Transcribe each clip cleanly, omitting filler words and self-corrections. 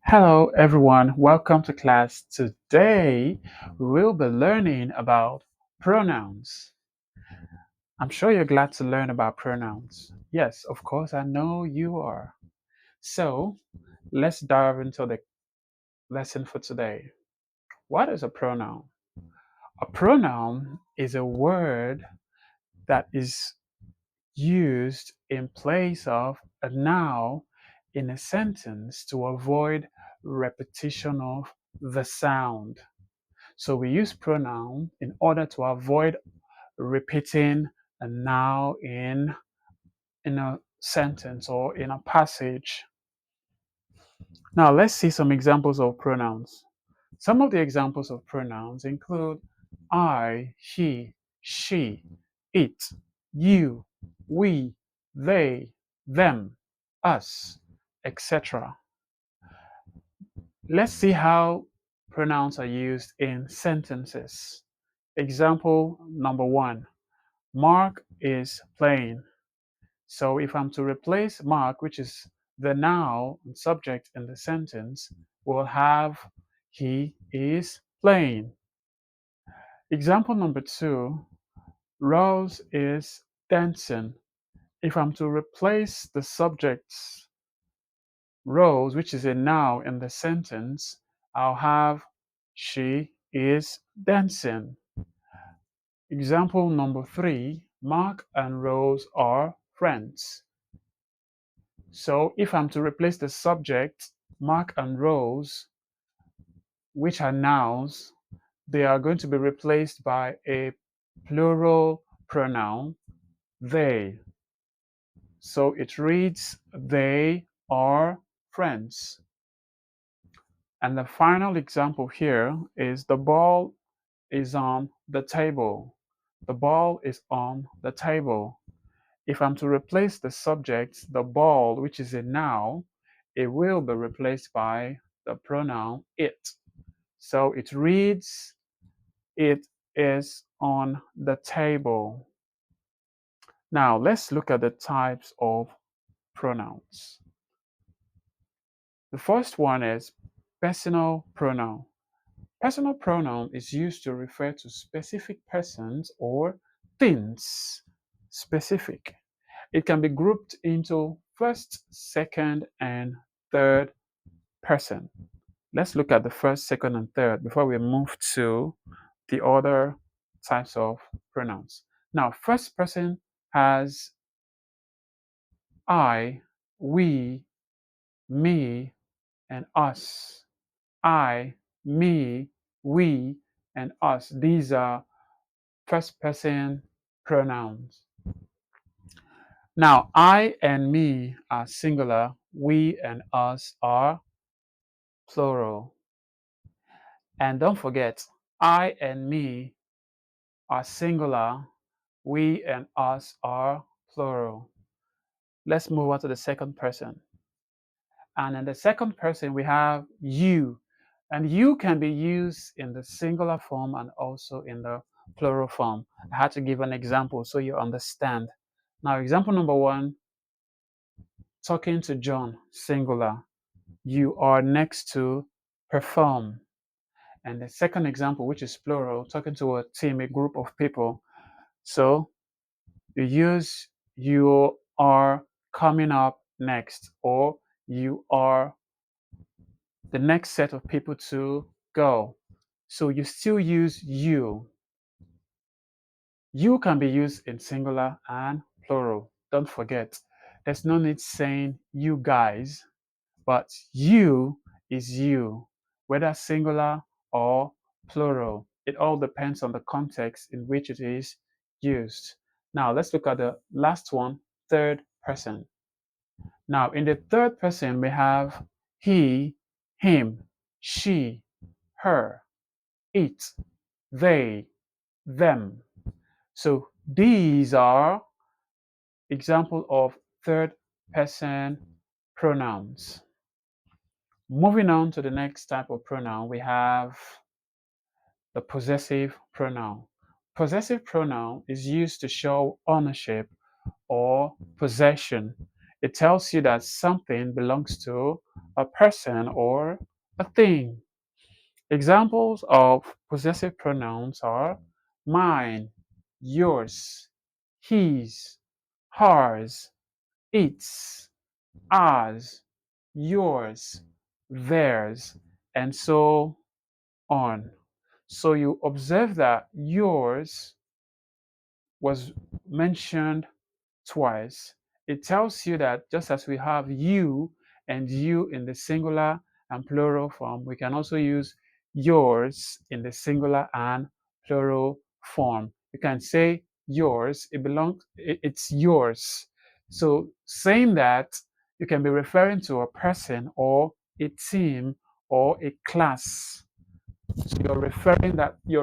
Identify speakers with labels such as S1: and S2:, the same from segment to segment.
S1: Hello everyone, welcome to class. Today we'll be learning about pronouns. I'm sure you're glad to learn about pronouns. Yes, of course, I know you are. So let's dive into the lesson for today. What is a pronoun? A pronoun is a word that is used in place of a noun in a sentence to avoid repetition of the sound. So we use pronoun in order to avoid repeating a noun in a sentence or in a passage. Now let's see some examples of pronouns. Some of the examples of pronouns include I, he, she, it, you, we, they, them, us, etc. Let's see how pronouns are used in sentences. Example number one. Mark is playing. So if I'm to replace Mark, which is the noun and subject in the sentence, we'll have he is playing. Example number two, Rose is dancing. If I'm to replace the subject's Rose, which is a noun in the sentence, I'll have she is dancing. Example number three, Mark and Rose are friends. So if I'm to replace the subject, Mark and Rose, which are nouns, they are going to be replaced by a plural pronoun, they. So it reads, they are friends. And the final example here is the ball is on the table. The ball is on the table. If I'm to replace the subject, the ball, which is a noun, it will be replaced by the pronoun it. So it reads, it is on the table. Now let's look at the types of pronouns. The first one is personal pronoun. Personal pronoun is used to refer to specific persons or things. Specific. It can be grouped into first, second, and third person. Let's look at the first, second, and third before we move to the other types of pronouns. Now, first person has I, we, me, and us. I, me, we, and us. These are first person pronouns. Now, I and me are singular, we and us are plural. And don't forget, I and me are singular, we and us are plural. Let's move on to the second person. And in the second person, we have you. And you can be used in the singular form and also in the plural form. I had to give an example so you understand. Now, example number one, talking to John, singular. You are next to perform. And the second example, which is plural, talking to a team, a group of people. So you use you are coming up next, or you are the next set of people to go. So you still use you. You can be used in singular and plural. Don't forget, there's no need saying you guys, but you is you, whether singular or plural. It all depends on the context in which it is used. Now let's look at the last one, third person. Now in the third person, we have he, him, she, her, it, they, them. So these are example of third person pronouns. Moving on to the next type of pronoun, we have the possessive pronoun. Possessive pronoun is used to show ownership or possession. It tells you that something belongs to a person or a thing. Examples of possessive pronouns are mine, yours, his, hers, its, ours, yours, theirs, and so on. So you observe that yours was mentioned twice. It tells you that just as we have you and you in the singular and plural form, we can also use yours in the singular and plural form. You can say yours, it's yours. So saying that, you can be referring to a person or a team or a class. So you're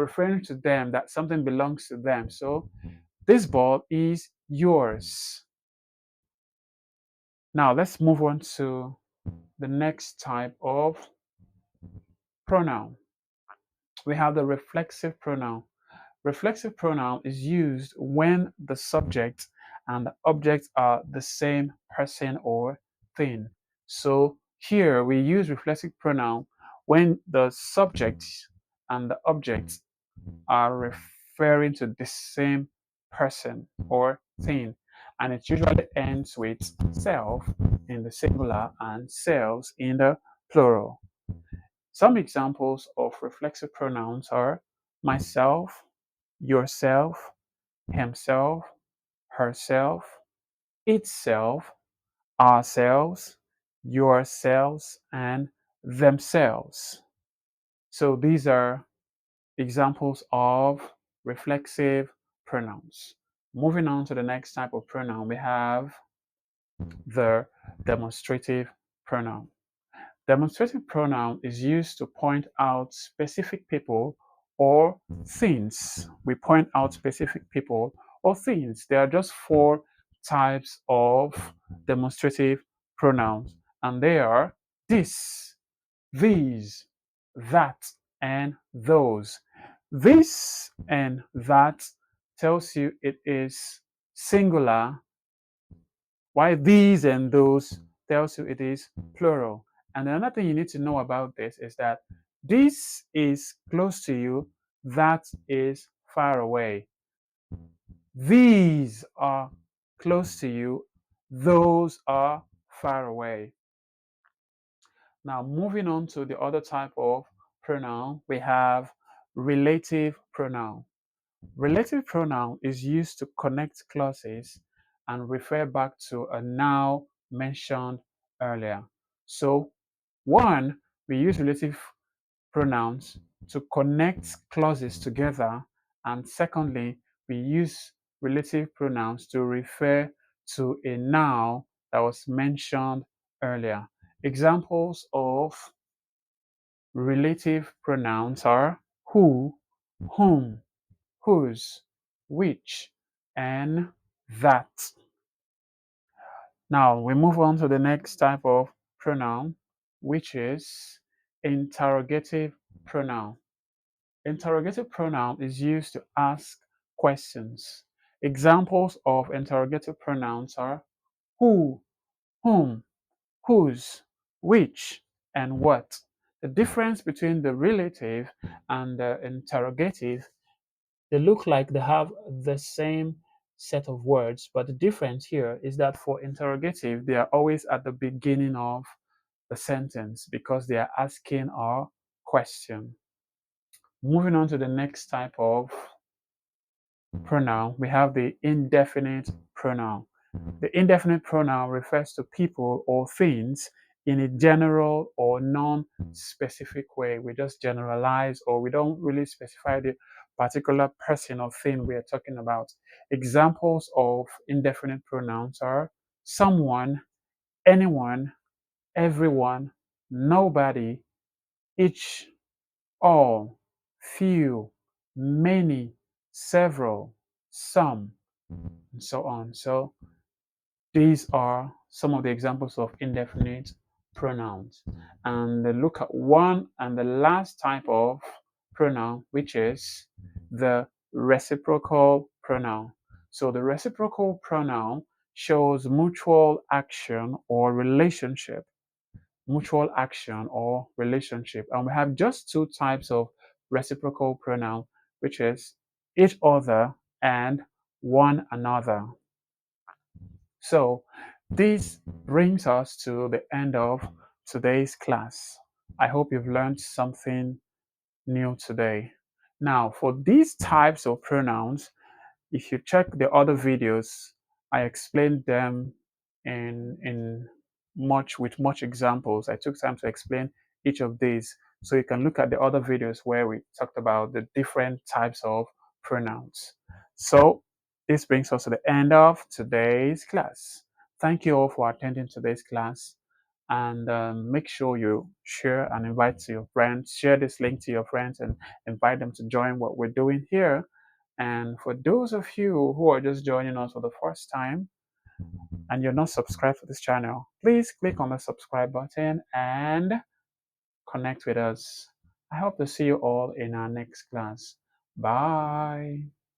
S1: referring to them, that something belongs to them. So this ball is yours. Now let's move on to the next type of pronoun. We have the reflexive pronoun. Reflexive pronoun is used when the subject and the object are the same person or thing. So here we use reflexive pronoun when the subject and the object are referring to the same person or thing, and it usually ends with self in the singular and selves in the plural. Some examples of reflexive pronouns are myself, yourself, himself, herself, itself, ourselves, yourselves, and themselves. So these are examples of reflexive pronouns. Moving on to the next type of pronoun, we have the demonstrative pronoun. Demonstrative pronoun is used to point out specific people or things. We point out specific people or things. There are just four types of demonstrative pronouns, and they are this, these, that, and those. This and that tells you it is singular, while these and those tells you it is plural. And another thing you need to know about this is that this is close to you, that is far away. These are close to you, those are far away. Now, moving on to the other type of pronoun, we have relative pronoun. Relative pronoun is used to connect clauses and refer back to a noun mentioned earlier. So, one, we use relative pronouns to connect clauses together, and secondly, we use relative pronouns to refer to a noun that was mentioned earlier. Examples of relative pronouns are who, whom, whose, which, and that. Now we move on to the next type of pronoun, which is interrogative pronoun. Interrogative pronoun is used to ask questions. Examples of interrogative pronouns are who, whom, whose, which, and what. The difference between the relative and the interrogative, they look like they have the same set of words, but the difference here is that for interrogative, they are always at the beginning of the sentence because they are asking a question. Moving on to the next type of pronoun, we have the indefinite pronoun. The indefinite pronoun refers to people or things in a general or non-specific way. We just generalize, or we don't really specify the particular person or thing we are talking about. Examples of indefinite pronouns are someone, anyone, everyone, nobody, each, all, few, many, several, some, and so on. So these are some of the examples of indefinite pronouns. And look at one and the last type of pronoun, which is the reciprocal pronoun. So the reciprocal pronoun shows mutual action or relationship. mutual action or relationship. And we have just two types of reciprocal pronoun, which is each other and one another. So this brings us to the end of today's class. I hope you've learned something new today. Now, for these types of pronouns, if you check the other videos, I explained them in much examples. I took time to explain each of these, so you can look at the other videos where we talked about the different types of pronouns. So this brings us to the end of today's class. Thank you all for attending today's class, and make sure you share and invite to your friends. Share this link to your friends and invite them to join what we're doing here. And for those of you who are just joining us for the first time and you're not subscribed to this channel, please click on the subscribe button and connect with us. I hope to see you all in our next class. Bye.